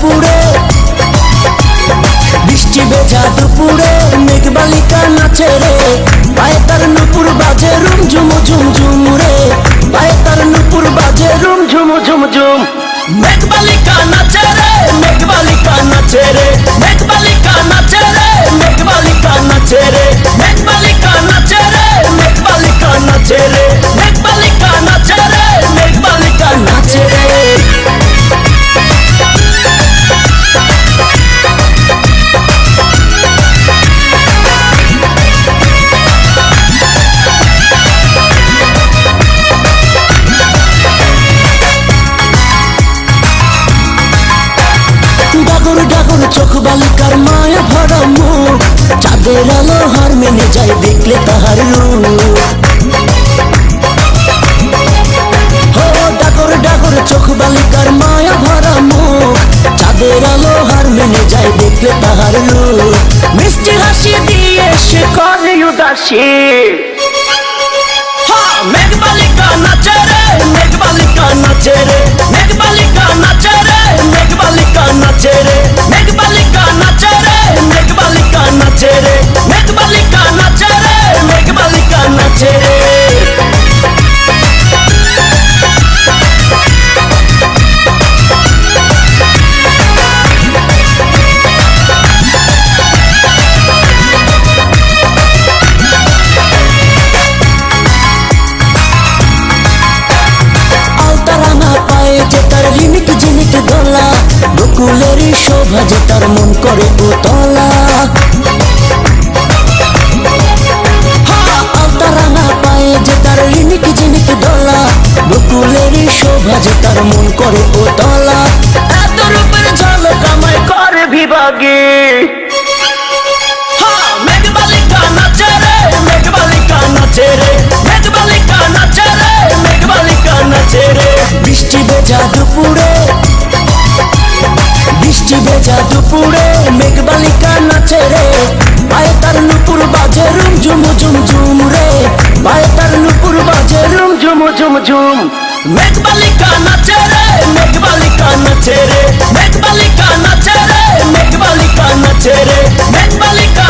দুপুরে, বৃষ্টি ভেজা দুপুরে মেঘবালিকা নাচে রে, পায়ে তার নুপুর বাজে রুম ঝুম ঝুম ঝুম রে, পায়ে তার নুপুর বাজে রুম ঝুম ঝুম ঝুম। মেঘবালিকা নাচে রে, মেঘবালিকা নাচে রে, মেঘবালিকা নাচে রে, মেঘবালিকা নাচে রে, মেঘবালিকা নাচে রে, মেঘবালিকা নাচে রে, মেঘবালিকা নাচে রে, মেঘবালিকা নাচে রে। ডাগর ডাগর চোখ বালিকার মায়া ভরা মুখ, চাঁদের আলো হার মেনে যায় দেখলে তাহার রূপ। হো ডাগর ডাগর চোখ বালিকার মায়া ভরা মুখ, চাঁদের আলো হার মেনে যায় দেখলে তাহার রূপ। মিষ্টি হাসি দিয়ে সে করে উদাসী, মেঘবালিকা নাচে রে, মেঘবালিকা নাচে রে, মেঘবালিকা নাচে রে, মেঘবালিকা নাচে রে, মেঘবালিকা নাচে রে, মেঘবালিকা নাচে রে, মেঘবালিকা নাচে রে, মেঘবালিকা নাচে রে। যে তার ঝিনিক ঝিনিক দোলা, বকুলেরই শোভা যে তার মন করে উতলা। আলতারাঙা পায়ে যে তার ঝিনিক ঝিনিক দোলা, বকুলেরই শোভা যে তার মন করে উতলা। এত রূপের ঝলক আমায় করে বিভাগে, মেঘবালিকা নাচে রে, মেঘবালিকা নাচে রে, মেঘবালিকা নাচে রে, মেঘবালিকা নাচে রে। বৃষ্টি ভেজা দুপুরে, বৃষ্টি ভেজা দুপুরে মেঘবালিকা নাচে রে, পায়ে তার নুপুর বাজে রুম ঝুম ঝুম ঝুম রে, পায়ে তার নুপুর বাজে রুম ঝুম ঝুম ঝুম। মেঘবালিকা নাচে রে, মেঘবালিকা নাচে রে, মেঘবালিকা নাচে রে, মেঘবালিকা নাচে রে, মেঘবালিকা